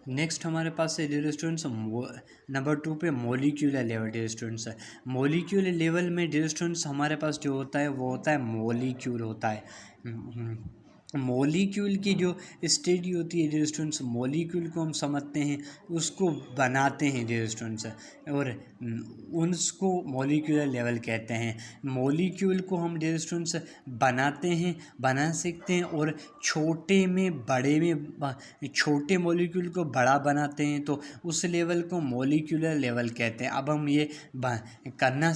Next हमारे पास है dear students number 2 पे molecular level dear students. Molecular level में डियर स्टूडेंट्स हमारे पास जो होता है वो होता है मोलिक्यूल होता है। मोलिक्यूल की जो स्टडी होती है डियर स्टूडेंट्स, मोलिक्यूल को हम समझते हैं, उसको बनाते हैं डियर स्टूडेंट्स, और उसको मोलिक्यूलर लेवल कहते हैं। मोलिक्यूल को हम डियर स्टूडेंट्स बनाते हैं, बना सकते हैं, और छोटे में बड़े में छोटे मोलिक्यूल को बड़ा बनाते हैं, तो उस लेवल को मोलिक्यूलर लेवल कहते हैं। अब हम ये करना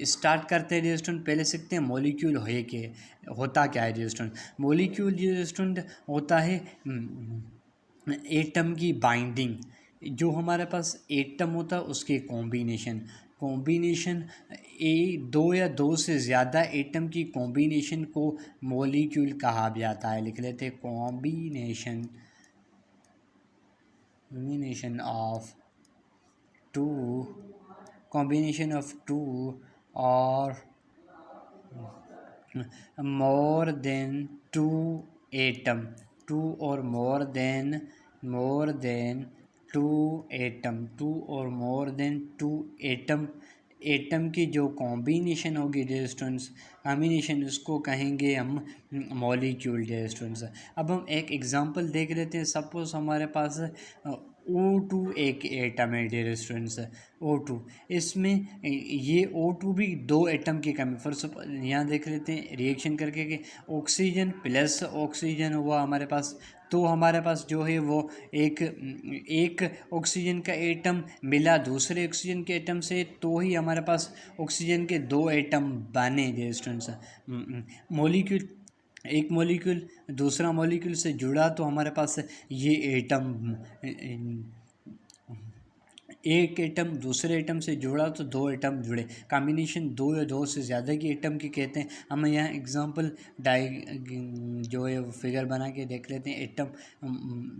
स्टार्ट करते हैं डियर स्टूडेंट। पहले सीखते हैं मोलिक्यूल है के होता क्या है dear student. Molecule dear student होता है एटम की बाइंडिंग। जो हमारे पास एटम होता है उसके कॉम्बिनेशन दो या दो से ज़्यादा एटम की कॉम्बिनेशन को मोलिक्यूल कहा जाता है। लिख लेते हैं combination of two or more than two atom, two or more than two atom, atom की जो कॉम्बिनेशन होगी डियर स्टूडेंट्स, कॉम्बिनेशन उसको कहेंगे हम मॉलिक्यूल डियर स्टूडेंट्स। अब हम एक एग्जांपल देख लेते हैं। सपोज हमारे पास O2 एक एटम है डियर स्टूडेंट्स, O2। इसमें ये O2 भी दो एटम की कमी, फॉर सपोज यहाँ देख लेते हैं रिएक्शन करके कि ऑक्सीजन प्लस ऑक्सीजन हुआ हमारे पास, तो हमारे पास जो है वो एक ऑक्सीजन का एटम मिला दूसरे ऑक्सीजन के एटम से, तो ही हमारे पास ऑक्सीजन के दो एटम बने डियर स्टूडेंट्स। मॉलिक्यूल, एक मॉलिक्यूल दूसरा मॉलिक्यूल से जुड़ा तो हमारे पास ये एटम, एक एटम दूसरे एटम से जुड़ा तो दो एटम जुड़े, कॉम्बिनेशन दो या दो से ज़्यादा की एटम की कहते हैं। हम यहाँ एग्जांपल जो है फिगर बना के देख लेते हैं, एटम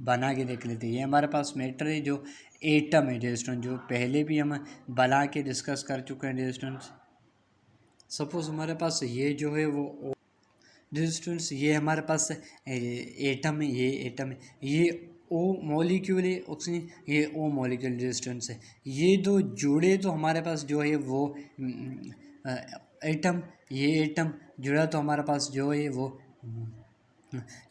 बना के देख लेते हैं। ये हमारे पास मैटर है जो एटम है डियर स्टूडेंट, जो पहले भी हम बना के डिस्कस कर चुके हैं डियर स्टूडेंट्स। सपोज हमारे पास ये जो है वो डियर स्टूडेंट्स, ये हमारे पास एटम है, ये एटम है, ये ओ मॉलिक्यूल है ऑक्सीजन, ये ओ मॉलिक्यूल डियर स्टूडेंट्स है। ये दो जुड़े तो हमारे पास जो है वो एटम, ये एटम जुड़ा तो हमारे पास जो है वो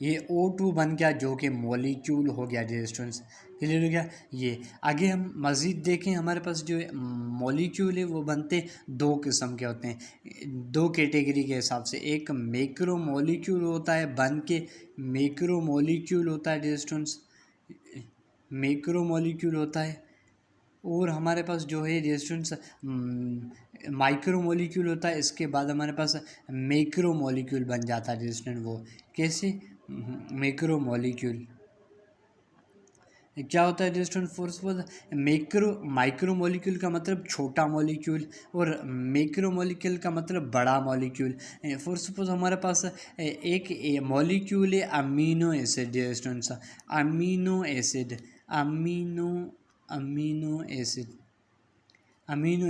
ये O2 बन गया, जो कि मॉलिक्यूल हो गया डियर स्टूडेंट्स। क्लियर हो गया। ये आगे हम मज़ीद देखें, हमारे पास जो मॉलिक्यूल है वो बनते दो किस्म के होते हैं, दो कैटेगरी के हिसाब से। एक मैक्रो मॉलिक्यूल होता है बन के, मैक्रो मॉलिक्यूल होता है डियर स्टूडेंट्स, मैक्रो मॉलिक्यूल होता है। और हमारे पास जो है डियर स्टूडेंट्स माइक्रो मॉलिक्यूल होता है। इसके बाद हमारे पास मैक्रो मॉलिक्यूल बन जाता है डियर स्टूडेंट। वो कैसे? मैक्रो मॉलिक्यूल क्या होता है dear student? For micro molecule का मतलब छोटा मॉलिक्यूल, और मैक्रो मॉलिक्यूल का मतलब बड़ा मॉलिक्यूल। फॉर सपोज हमारे पास एक मॉलिक्यूल है amino acid dear students, amino acid, amino acid, amino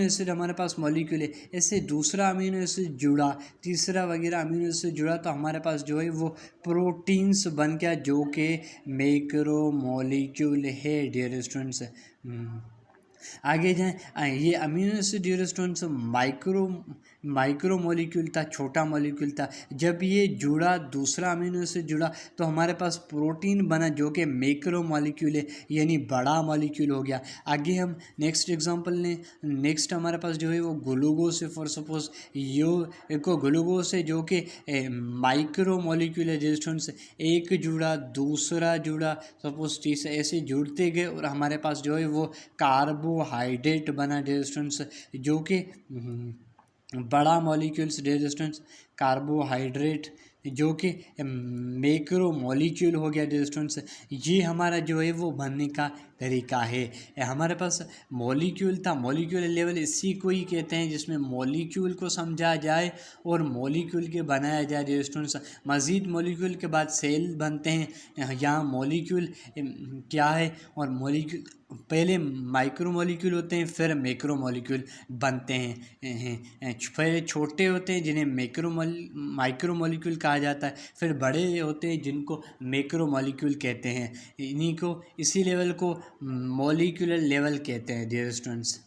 acid हमारे पास मॉलिक्यूल है। ऐसे दूसरा अमीनो एसिड जुड़ा, तीसरा वगैरह अमीनो एसिड जुड़ा तो हमारे पास जो है वो प्रोटीन्स बन गया, जो कि मैक्रो मॉलिक्यूल है डियर स्टूडेंट्स। आगे जाएँ, ये amino acid dear students micro molecule था, छोटा मॉलिक्यूल था। जब ये जुड़ा, दूसरा अमीनो एसिड जुड़ा तो हमारे पास प्रोटीन बना, जो कि मैक्रो मॉलिक्यूल है, यानी बड़ा मॉलिक्यूल हो गया। आगे हम नेक्स्ट एग्जांपल लें। नेक्स्ट हमारे पास जो है वो ग्लूकोज है। फॉर सपोज को ग्लूकोज है, जो कि माइक्रो मॉलिक्यूल है डियर स्टूडेंट्स। एक जुड़ा, दूसरा जुड़ा, सपोज तीसरा, ऐसे जुड़ते गए और हमारे पास जो है वो कार्बोहाइड्रेट बना डियर स्टूडेंट्स, जो कि बड़ा मॉलिक्यूल्स डियर स्टूडेंट्स, कार्बोहाइड्रेट जो कि मैक्रो मॉलिक्यूल हो गया डियर स्टूडेंट्स। ये हमारा जो है वो बनने का तरीका है। हमारे पास मॉलिक्यूल था, मॉलिक्यूल लेवल इसी को ही कहते हैं जिसमें मॉलिक्यूल को समझा जाए और मॉलिक्यूल के बनाया जाए डियर स्टूडेंट्स। मज़ीद मॉलिक्यूल के बाद सेल बनते हैं। यहाँ मॉलिक्यूल क्या है और मॉलिक्यूल पहले माइक्रो मॉलिक्यूल होते हैं, फिर मैक्रो मॉलिक्यूल बनते हैं। पहले छोटे होते हैं जिन्हें माइक्रो मॉलिक्यूल कहा जाता है, फिर बड़े होते हैं जिनको मैक्रो मॉलिक्यूल कहते हैं। इसी लेवल को मॉलिक्यूलर लेवल कहते हैं डियर स्टूडेंट्स।